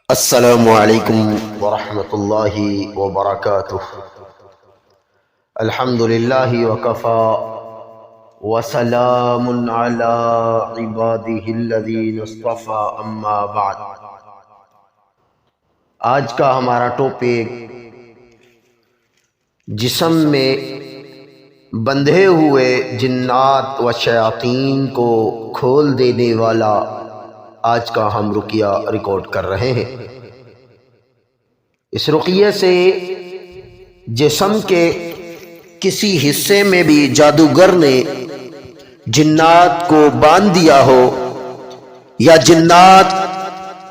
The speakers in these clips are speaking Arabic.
السلام علیکم ورحمۃ اللہ وبرکاتہ۔ الحمد للہ وکفى وسلام علی عبادہ الذین اصطفى، اما بعد۔ آج کا ہمارا ٹاپک جسم میں بندھے ہوئے جنات و شیاطین کو کھول دینے والا آج کا ہم رقیہ ریکارڈ کر رہے ہیں۔ اس رقیے سے جسم کے کسی حصے میں بھی جادوگر نے جنات کو باندھ دیا ہو یا جنات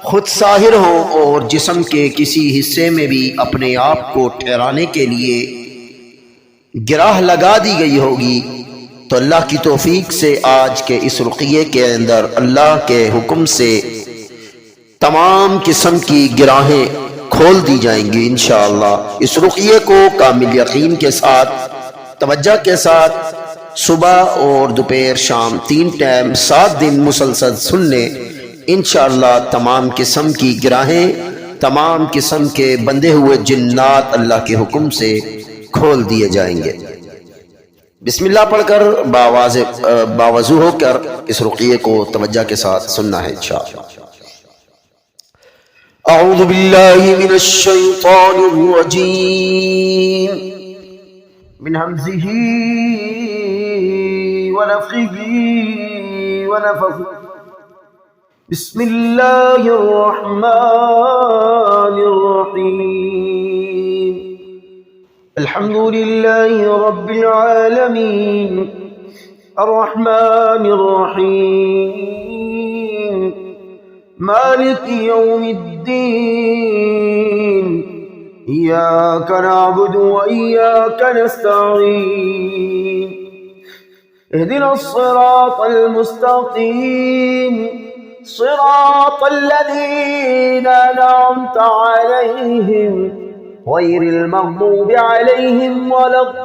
خود ساحر ہو اور جسم کے کسی حصے میں بھی اپنے آپ کو ٹھہرانے کے لیے گرہ لگا دی گئی ہوگی، تو اللہ کی توفیق سے آج کے اس رقیے کے اندر اللہ کے حکم سے تمام قسم کی گراہیں کھول دی جائیں گی انشاءاللہ۔ اس رقیے کو کامل یقین کے ساتھ، توجہ کے ساتھ صبح اور دوپہر شام 3 ٹائم 7 دن مسلسل سن لیں، انشاءاللہ تمام قسم کی گراہیں، تمام قسم کے بندھے ہوئے جنات اللہ کے حکم سے کھول دیے جائیں گے۔ بسم اللہ پڑھ کر باوضو ہو کر اس رقیے کو توجہ کے ساتھ سننا ہے انشاءاللہ۔ اعوذ باللہ من الشیطان الرجیم، من حمزہ ونفخہ ونفثہ، بسم اللہ الرحمن الرحیم، الحمد للہ رب العالمین، الرحمن الرحیم، مالک یوم الدین، ایاک نعبد و ایاک نستعین، اہدنا الصراط المستقیم، صراط الذین انعمت علیہم غیر المغضوب علیہم ولا الضالین،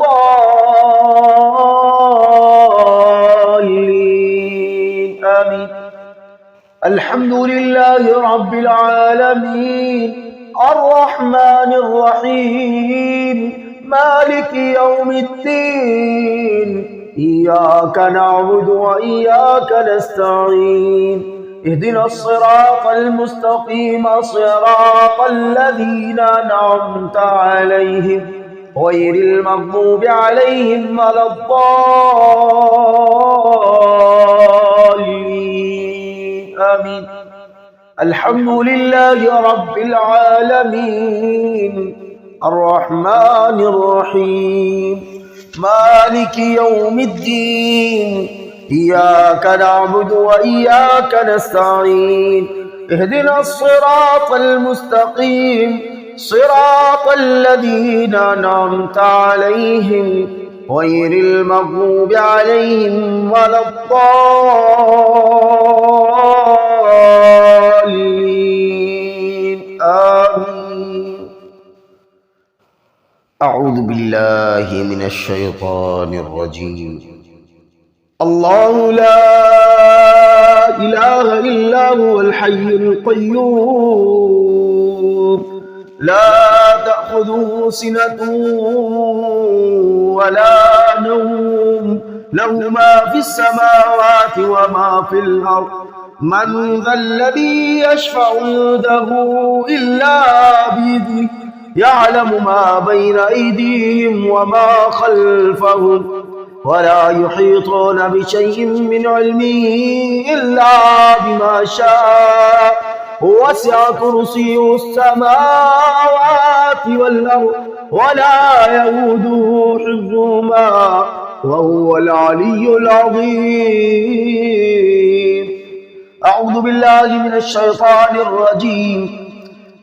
آمین۔ الحمد للہ رب العالمین، الرحمن الرحیم، مالک یوم الدین، ایاک نعبد و ایاک نستعین، اهدنا الصراط المستقيم، صراط الذين أنعمت عليهم غير المغضوب عليهم ولا الضالين، آمين۔ الحمد لله رب العالمين، الرحمن الرحيم، مالك يوم الدين، ایاک نعبد و ایاک نستعین، اہدنا الصراط المستقیم، صراط الذین انعمت علیہم غیر المغضوب علیہم ولا الضالین، آمین۔ اعوذ باللہ من الشیطان الرجیم، اللہ لا الہ الا هو الحی القیوم، لا تأخذه سنة ولا نوم، له ما في السماوات وما في الأرض، من ذا الذي يشفع عنده إلا بإذنه، يعلم ما بين أيديهم وما خلفهم، ولا يحيطون بشيء من علمه إلا بما شاء، وسع كرسيه السماوات والأرض ولا يئوده حفظهما وهو العلي العظيم۔ أعوذ بالله من الشيطان الرجيم،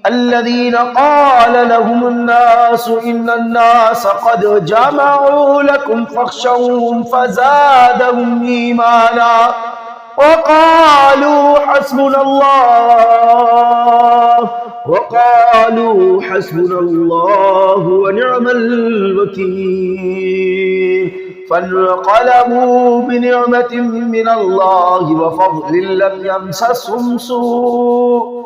الذين قال لهم الناس إن الناس قد جمعوا لكم فاخشوهم فزادهم إيمانا وقالوا حسبنا الله ونعم الوكيل، فانقلبوا بنعمة من الله وفضل لم يمسسهم سوء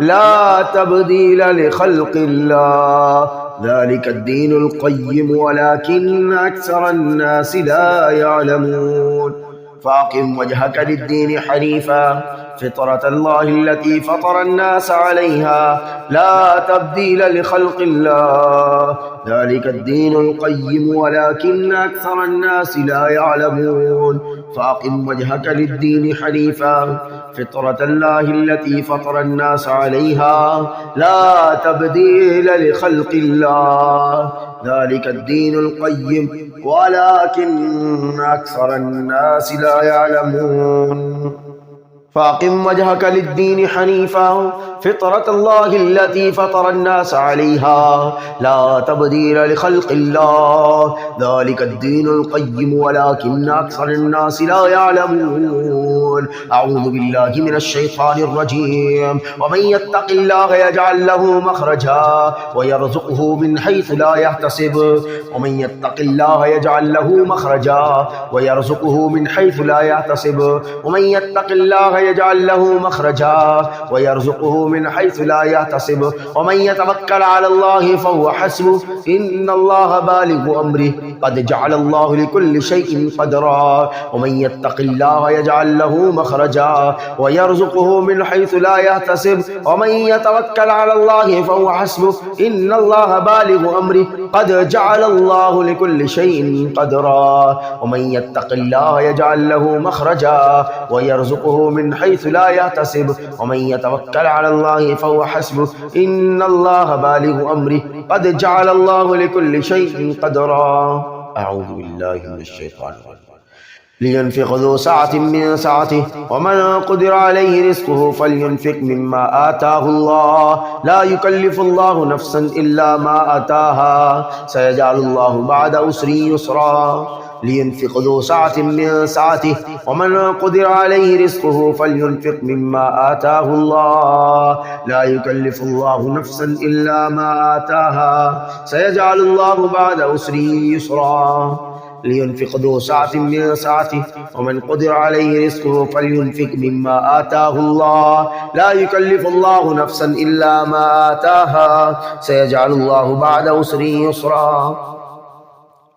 لا تبديل لخلق الله ذلك الدين القيم ولكن أكثر الناس لا يعلمون فأقم وجهك للدين حنيفا فطرة الله التي فطر الناس عليها لا تبديل لخلق الله ذلك الدين القيم ولكن أكثر الناس لا يعلمون فأقم وجهك للدين حنيفا فطرة الله التي فطر الناس عليها لا تبديل لخلق الله ذلك الدين القيم ولكن أكثر الناس لا يعلمون فأقم وجهك للدين حنيفا فطرة الله التي فطر الناس عليها لا تبديل لخلق الله ذلك الدين القيم ولكن أكثر الناس لا يعلمون أعوذ بالله من الشيطان الرجيم ومن يتق الله يجعل له مخرجا ويرزقه من حيث لا يحتسب ومن يتق الله يجعل له مخرجا ويرزقه من حيث لا يحتسب ومن يتق الله يجعل له مخرجا ويرزقه من حيث لا يحتسب ومن يتوكل على الله فهو حسبه إن الله بالغ أمره قد جعل الله لكل شيء قدرا ومن يتق الله يجعل له مخرجا ويرزقه من حيث لا يحتسب ومن يتوكل على الله فهو حسبه إن الله بالغ أمره قد جعل الله لكل شيء قدرا ومن يتق الله يجعل له مخرجا ويرزقه من حيث لا يحتسب ومن يتوكل على الله فهو حسبه إن الله بالغ أمره قد جعل الله لكل شيء قدرا أعوذ بالله من الشيطان الرجيم لينفق ذو سعة من سعته ومن قدر عليه رزقه فلينفق مما آتاه الله لا يكلف الله نفسا إلا ما آتاها سيجعل الله بعد عسر يسرا لينفق ذو سعة من سعته ومن قدر عليه رزقه فلينفق مما آتاه الله لا يكلف الله نفسا إلا ما آتاها سيجعل الله بعد عسر يسرا لينفق ذو سعة من سعته ومن قدر عليه رزقه فلينفق مما آتاه الله لا يكلف الله نفسا إلا ما آتاها سيجعل الله بعد عسر يسرا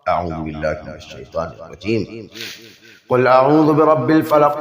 أعوذ بالله من الشيطان الرجيم قل أعوذ برب الفلق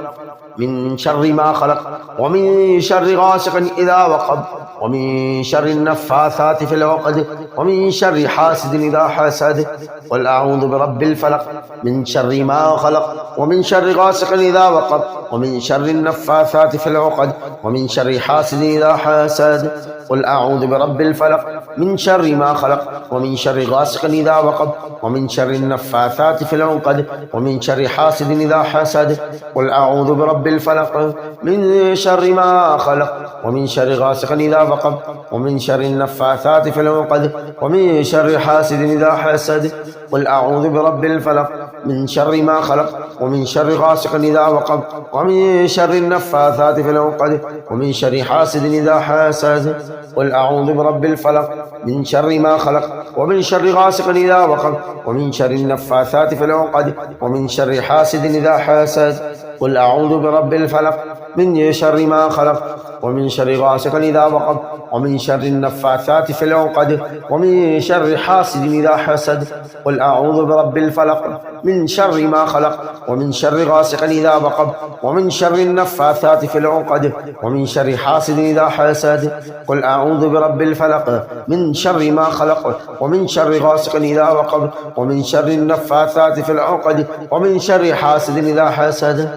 من شر ما خلق ومن شر غاسق إذا وقب ومن شر النفاثات في العقد ومن شر حاسد إذا حسد قل أعوذ برب الفلق من شر ما خلق ومن شر غاسق إذا وقب ومن شر النفاثات في العقد ومن شر حاسد إذا حسد قل أعوذ برب الفلق من شر ما خلق ومن شر غاسق إذا وقب ومن شر النفاثات في العقد ومن شر حاسد إذا حسد قل أعوذ برب الفلق من شر ما خلق ومن شر غاسق إذا وقب ومن شر النفاثات في العقد ومن شر حاسد إذا حسد قل أعوذ برب الفلق من شر ما خلق ومن شر غاسق إذا وقب ومن شر النفاثات في العقد ومن شر حاسد إذا حسد قل أعوذ برب الفلق من شر ما خلق ومن شر غاسق إذا وقب ومن شر النفاثات في العقد ومن شر حاسد إذا حسد قل أعوذ برب الفلق من شر ما خلق ومن شر غاسق إذا وقب ومن شر النفاثات في العقد ومن شر حاسد إذا حسد قل أعوذ برب الفلق من شر ما خلق ومن شر غاسق إذا وقب ومن شر النفاثات في العقد ومن شر حاسد إذا حسد قل أعوذ برب الفلق من شر ما خلق ومن شر غاسق إذا وقب ومن شر النفاثات في العقد ومن شر حاسد إذا حسد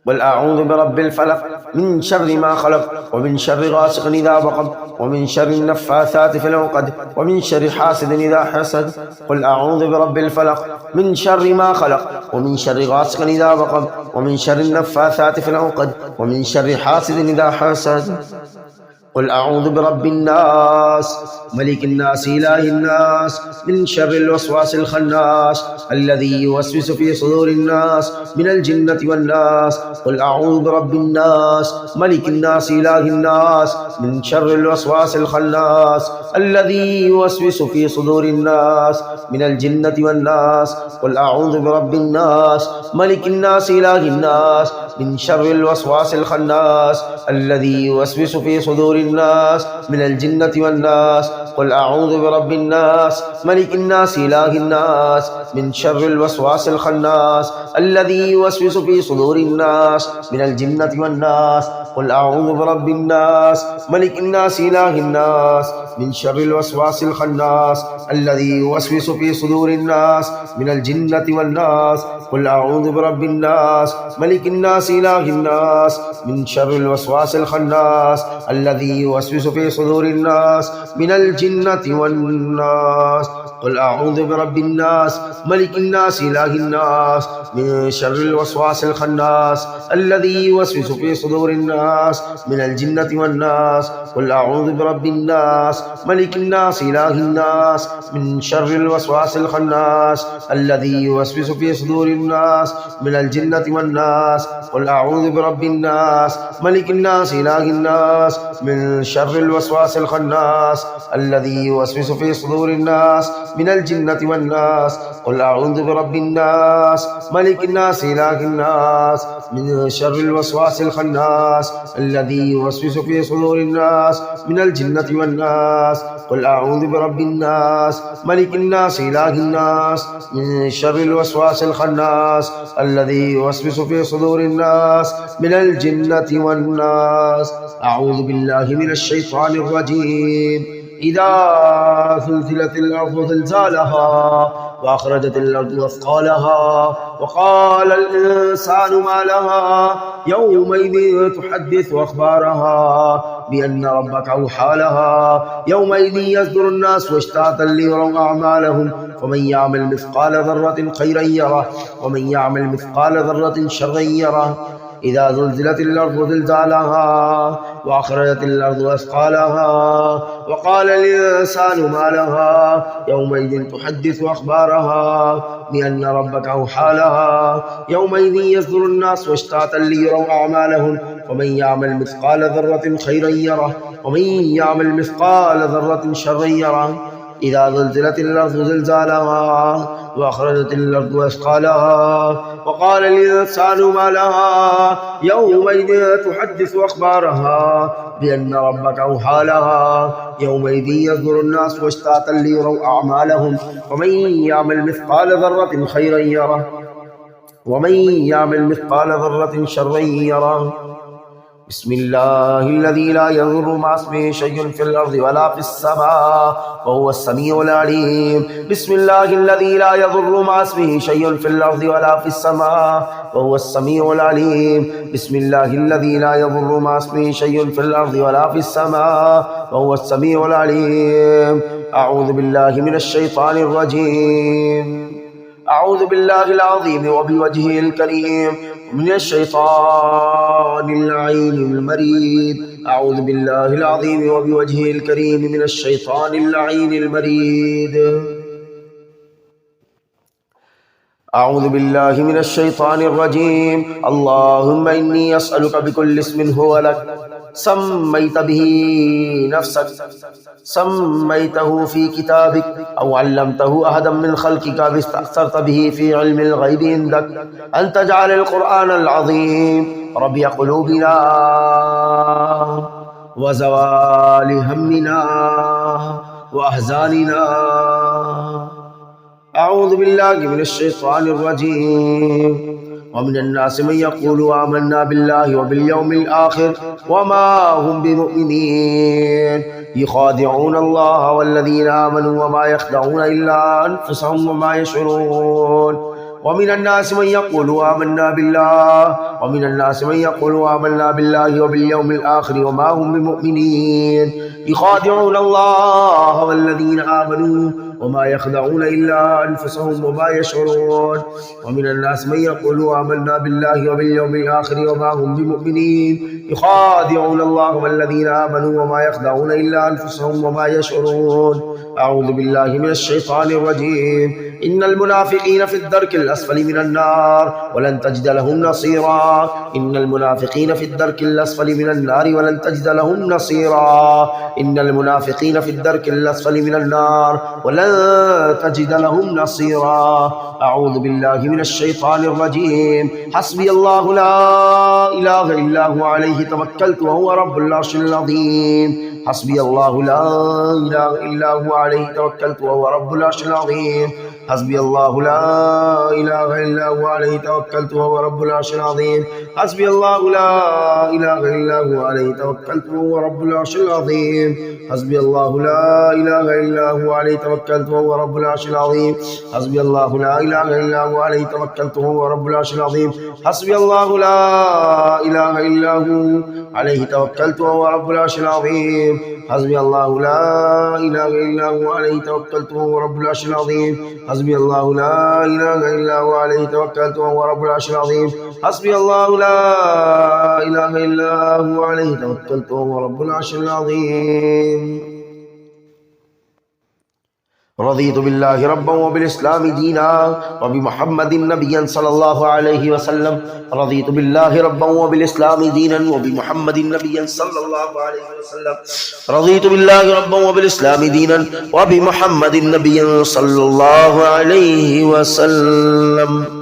قل أعوذ برب الفلق من شر ما خلق ومن شر غاسق إذا وقب ومن شر النفاثات في العقد ومن شر حاسد إذا حسد قل أعوذ برب الفلق من شر ما خلق ومن شر غاسق إذا وقب ومن شر النفاثات في العقد ومن شر حاسد إذا حسد قل أعوذ برب الناس ملك الناس إله الناس من شر الوسواس الخناس الذي يوسوس في صدور الناس من الجنة والناس. قل أعوذ برب الناس ملك الناس إله الناس من شر الوسواس الخناس الذي يوسوس في صدور الناس من الجنة والناس. قل أعوذ برب الناس ملك الناس إله الناس من شر الوسواس الخناس الذي يوسوس في صدور الناس من الجنة والناس. قل أعوذ برب الناس ملك الناس إله الناس من شر الوسواس الخناس الذي يوسوس في صدور الناس من الجنة والناس. قل أعوذ برب الناس ملك الناس إله الناس من شر الوسواس الخناس الذي يوسوس في صدور الناس من الجنة والناس. قل أعوذ برب الناس ملك الناس إله الناس من شر الوسواس الخناس الذي يوسوس في صدور الناس من الجنة والناس. قل أعوذ برب الناس ملك الناس إله الناس من شر الوسواس الخناس الذي يوسوس في صدور الناس من الجنة والناس. قل أعوذ برب الناس ملك الناس إله الناس من شر الوسواس الخناس الذي يوسوس في صدور الناس من الجنة والناس. قل أعوذ برب الناس ملك الناس إله الناس من شر الوسواس الخناس الذي يوسوس في صدور الناس من الجنة والناس. قل أعوذ برب الناس ملك الناس إله الناس من شر الوسواس الخناس الذي يوسوس في صدور الناس من الجنة والناس. قل أعوذ برب الناس ملك الناس إله الناس من شر الوسواس الخناس الذي يوسوس في صدور الناس من الجنة والناس. أعوذ بالله من الشيطان الرجيم. إذا زلزلت الأرض زلزالها وأخرجت الأرض أثقالها وقال الإنسان ما لها يومئذ تحدث أخبارها بأن ربك أوحى لها يومئذ يصدر الناس أشتاتا ليروا أعمالهم فمن يعمل مثقال ذرة خيرا يره ومن يعمل مثقال ذرة شرا يره. إذا زلزلت الأرض زلزالها وأخرجت الأرض أثقالها وقال الإنسان ما لها يومئذ تحدث أخبارها بأن ربك أوحى لها يومئذ يصدر الناس أشتاتا ليروا أعمالهم فمن يعمل مثقال ذرة خيرا يره ومن يعمل مثقال ذرة شرا يره. إذا زلزلت الأرض زلزالها وأخرجت الأرض أثقالها وقال الإنسان ما لها يومئذ تحدث أخبارها بأن ربك أوحى لها يومئذ يصدر الناس أشتاتا ليروا أعمالهم ومن يعمل مثقال ذرة خيرا يره ومن يعمل مثقال ذرة شرا يره. بسم الله الذي لا يضر مع اسمه شيء في الأرض ولا في السماء وهو السميع العليم. بسم الله الذي لا يضر مع اسمه شيء في الأرض ولا في السماء وهو السميع العليم. بسم الله الذي لا يضر مع اسمه شيء في الأرض ولا في السماء وهو السميع العليم. أعوذ بالله من الشيطان الرجيم. أعوذ بالله العظيم وبوجهه الكريم من الشيطان اللعين المريد. أعوذ بالله العظيم وبوجهه الكريم من الشيطان اللعين المريد. أعوذ بالله من الشيطان الرجيم. اللهم إني أسألك بكل اسم هو لك سميت به نفسك سميته في كتابك أو علمته أحدا من خلقك أو استأثرت به في علم الغيب عندك أن تجعل القرآن العظيم ربيع قلوبنا وزوال همنا وأحزاننا. أعوذ بالله من الشيطان الرجيم. ومن الناس من يقول آمنا بالله وباليوم الآخر وما هم بمؤمنين يخادعون الله والذين آمنوا وما يخدعون إلا أنفسهم وما يشعرون. ومن الناس من يقول آمنا بالله وباليوم الآخر وما هم بمؤمنين يخادعون الله والذين آمنوا وما يخدعون إلا أنفسهم وما يشعرون ومن الناس من يقول آمنا بالله وباليوم الآخر وما هم بمؤمنين يخادعون الله والذين آمنوا وما يخدعون إلا أنفسهم وما يشعرون أعوذ بالله من الشيطان الرجيم إن المنافقين في الدرك الأسفل من النار ولن تجد لهم نصيرا إن المنافقين في الدرك الأسفل من النار ولن تجد لهم نصيرا إن المنافقين في الدرك الأسفل من النار ولن تجد لهم نصيرا أعوذ بالله من الشيطان الرجيم حسبي الله لا إله إلا هو عليه توكلت وهو رب العرش العظيم حسبي الله لا إله إلا هو عليه توكلت وهو رب العرش العظيم حسبي الله لا إله إلا هو عليه توكلت وهو رب العرش العظيم حسبي الله لا إله إلا هو عليه توكلت وهو رب العرش العظيم حسبي الله لا إله إلا هو عليه توكلت وهو رب العرش العظيم حسبي الله لا إله إلا هو عليه توكلت وهو رب العرش العظيم حسبي الله لا إله إلا هو عليه توكلت وهو رب العرش العظيم حسبي الله لا إله إلا هو عليه توكلت وهو رب العرش العظيم حسبي الله لا إله إلا هو عليه توكلت وهو رب العرش العظيم حسبي الله لا إله إلا هو عليه توكلت وهو رب العرش العظيم. رضيت بالله ربا وبالإسلام دينا وبمحمد نبيا صلى الله عليه وسلم. رضيت بالله ربا وبالإسلام دينا وبمحمد نبيا صلى الله عليه وسلم. رضيت بالله ربا وبالإسلام دينا وبمحمد نبيا صلى الله عليه وسلم.